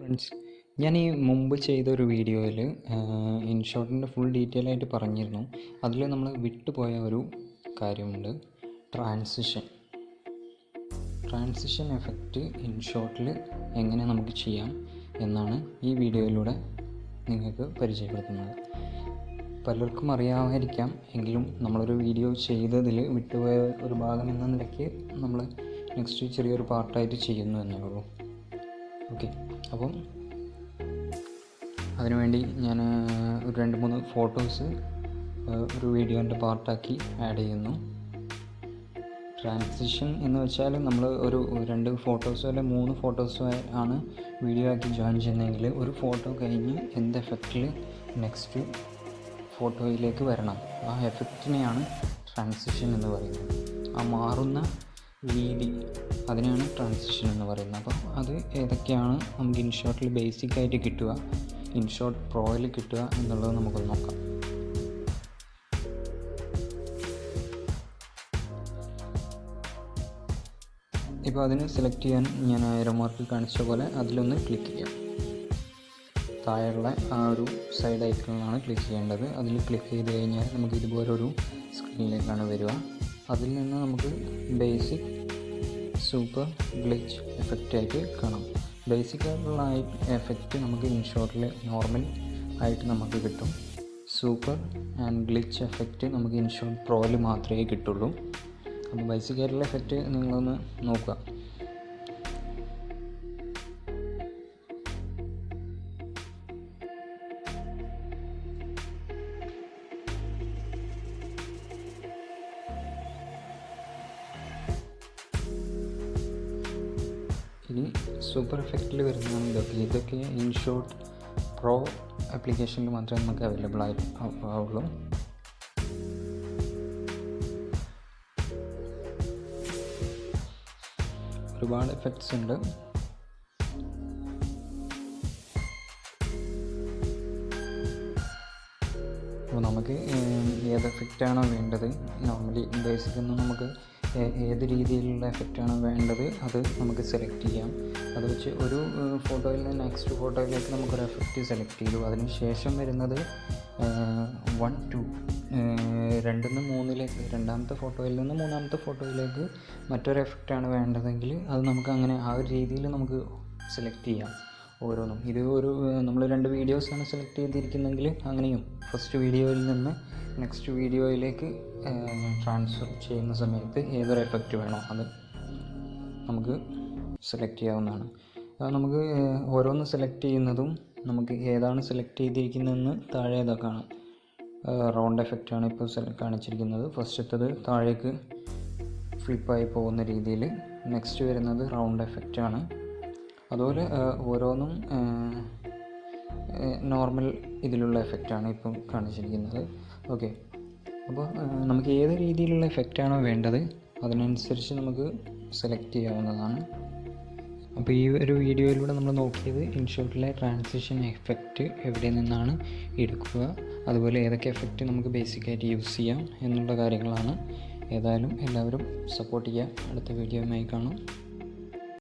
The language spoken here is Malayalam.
ഫ്രണ്ട്സ്, ഞാൻ ഈ മുമ്പ് ചെയ്തൊരു വീഡിയോയിൽ ഇൻഷോട്ടിൻ്റെ ഫുൾ ഡീറ്റെയിൽ ആയിട്ട് പറഞ്ഞിരുന്നു. അതിൽ നമ്മൾ വിട്ടുപോയ ഒരു കാര്യമുണ്ട്, ട്രാൻസിഷൻ എഫക്റ്റ് ഇൻഷോട്ടിൽ എങ്ങനെ നമുക്ക് ചെയ്യാം എന്നാണ് ഈ വീഡിയോയിലൂടെ നിങ്ങൾക്ക് പരിചയപ്പെടുത്തുന്നത്. പലർക്കും അറിയാമായിരിക്കാം, എങ്കിലും നമ്മളൊരു വീഡിയോ ചെയ്തതിൽ വിട്ടുപോയ ഒരു ഭാഗം എന്ന നിലയ്ക്ക് നമ്മൾ നെക്സ്റ്റ് ചെറിയൊരു പാർട്ടായിട്ട് ചെയ്യുന്നു എന്നേ ഉള്ളൂ. ഓക്കെ, അപ്പം അതിനുവേണ്ടി ഞാൻ ഒരു 2-3 ഫോട്ടോസ് ഒരു വീഡിയോൻ്റെ പാർട്ടാക്കി ആഡ് ചെയ്യുന്നു. ട്രാൻസിഷൻ എന്ന് വെച്ചാൽ നമ്മൾ ഒരു 2 ഫോട്ടോസോ അല്ലെങ്കിൽ 3 ഫോട്ടോസോ ആണ് വീഡിയോ ആക്കി ജോയിൻ ചെയ്യുന്നതെങ്കിൽ ഒരു ഫോട്ടോ കഴിഞ്ഞ് എന്ത് എഫക്റ്റിൽ നെക്സ്റ്റ് ഫോട്ടോയിലേക്ക് വരണം, ആ എഫക്റ്റിനെയാണ് ട്രാൻസിഷൻ എന്ന് പറയുന്നത്. ആ മാറുന്ന രീതി, അതിനെയാണ് ട്രാൻസിഷൻ എന്ന് പറയുന്നത്. അപ്പം അത് ഏതൊക്കെയാണ് നമുക്ക് ഇൻഷോട്ടിൽ ബേസിക്കായിട്ട് കിട്ടുക, ഇൻഷോട്ട് പ്രോയിൽ കിട്ടുക എന്നുള്ളത് നമുക്കൊന്ന് നോക്കാം. ഇപ്പോൾ അതിന് സെലക്ട് ചെയ്യാൻ ഞാൻ ആരോ മാർക്ക് കാണിച്ച പോലെ അതിലൊന്ന് ക്ലിക്ക് ചെയ്യാം. താഴെയുള്ള ആ ഒരു സൈഡ് ഐക്കണിലാണ് ക്ലിക്ക് ചെയ്യേണ്ടത്. അതിൽ ക്ലിക്ക് ചെയ്ത് കഴിഞ്ഞാൽ നമുക്ക് ഇതുപോലൊരു സ്ക്രീനിലേക്കാണ് വരിക. അതിൽ നിന്ന് നമുക്ക് ബേസിക്, സൂപ്പർ, ഗ്ലിച്ച് എഫക്റ്റായിട്ട് കാണാം. ബേസിക് ആയിട്ടുള്ള എഫക്റ്റ് നമുക്ക് ഇൻഷോട്ടിൽ നോർമൽ ആയിട്ട് നമുക്ക് കിട്ടും. സൂപ്പർ ആൻഡ് ഗ്ലിച്ച് എഫക്റ്റ് നമുക്ക് ഇൻഷോട്ട് പ്രോയിൽ മാത്രമേ കിട്ടുള്ളൂ. അപ്പോൾ ബേസിക് ആയിട്ടുള്ള എഫക്റ്റ് നിങ്ങളൊന്ന് നോക്കുക. ഇനി സൂപ്പർ എഫക്റ്റിൽ വരുന്നതാണ് ഇതൊക്കെ ഇൻഷോട്ട് പ്രോ ആപ്ലിക്കേഷനിൽ മാത്രമേ നമുക്ക് അവൈലബിൾ ആവുള്ളൂ. ഒരുപാട് എഫക്ട്സ് ഉണ്ട്. അപ്പോൾ നമുക്ക് ഏത് എഫക്റ്റാണോ വേണ്ടത്, നോർമലി ബേസിക് ഒന്നും നമുക്ക് ഏത് രീതിയിലുള്ള എഫക്റ്റാണോ വേണ്ടത് അത് നമുക്ക് സെലക്ട് ചെയ്യാം. അത് വെച്ച് ഒരു ഫോട്ടോയിൽ നിന്ന് നെക്സ്റ്റ് ഫോട്ടോയിലേക്ക് നമുക്കൊരു എഫക്റ്റ് സെലക്ട് ചെയ്തു. അതിന് ശേഷം വരുന്നത് 1, 2, 2-ന്ന് 3ലേക്ക്, രണ്ടാമത്തെ ഫോട്ടോയിൽ നിന്ന് മൂന്നാമത്തെ ഫോട്ടോയിലേക്ക് മറ്റൊരു എഫക്റ്റാണ് വേണ്ടതെങ്കിൽ അത് നമുക്ക് അങ്ങനെ ആ ഒരു രീതിയിൽ നമുക്ക് സെലക്ട് ചെയ്യാം ഓരോന്നും. ഇത് നമ്മൾ 2 വീഡിയോസാണ് സെലക്ട് ചെയ്തിരിക്കുന്നതെങ്കിൽ അങ്ങനെയും ഫസ്റ്റ് വീഡിയോയിൽ നിന്ന് നെക്സ്റ്റ് വീഡിയോയിലേക്ക് ട്രാൻസ്ഫർ ചെയ്യുന്ന സമയത്ത് ഏതൊരു എഫക്റ്റ് വേണോ അത് നമുക്ക് സെലക്ട് ചെയ്യാവുന്നതാണ്. നമുക്ക് ഓരോന്ന് സെലക്ട് ചെയ്യുന്നതും നമുക്ക് ഏതാണ് സെലക്ട് ചെയ്തിരിക്കുന്നതെന്ന് താഴെ ഇതാ കാണാം. റൗണ്ട് എഫക്റ്റാണ് ഇപ്പോൾ കാണിച്ചിരിക്കുന്നത്. ഫസ്റ്റത്തത് താഴേക്ക് ഫ്ലിപ്പായി പോകുന്ന രീതിയിൽ, നെക്സ്റ്റ് വരുന്നത് റൗണ്ട് എഫക്റ്റാണ്. അതുപോലെ ഓരോന്നും നോർമൽ ഇതിലുള്ള എഫക്റ്റാണ് ഇപ്പം കാണിച്ചിരിക്കുന്നത്. ഓക്കെ, അപ്പോൾ നമുക്ക് ഏത് രീതിയിലുള്ള എഫക്റ്റാണോ വേണ്ടത് അതിനനുസരിച്ച് നമുക്ക് സെലക്ട് ചെയ്യാവുന്നതാണ്. അപ്പോൾ ഈ ഒരു വീഡിയോയിലൂടെ നമ്മൾ നോക്കിയത് ഇൻഷോട്ടിലെ ട്രാൻസിഷൻ എഫക്റ്റ് എവിടെ നിന്നാണ് എടുക്കുക, അതുപോലെ ഏതൊക്കെ എഫക്റ്റ് നമുക്ക് ബേസിക്കായിട്ട് യൂസ് ചെയ്യാം എന്നുള്ള കാര്യങ്ങളാണ്. ഏതായാലും എല്ലാവരും സപ്പോർട്ട് ചെയ്യുക. അടുത്ത വീഡിയോയുമായി കാണാം.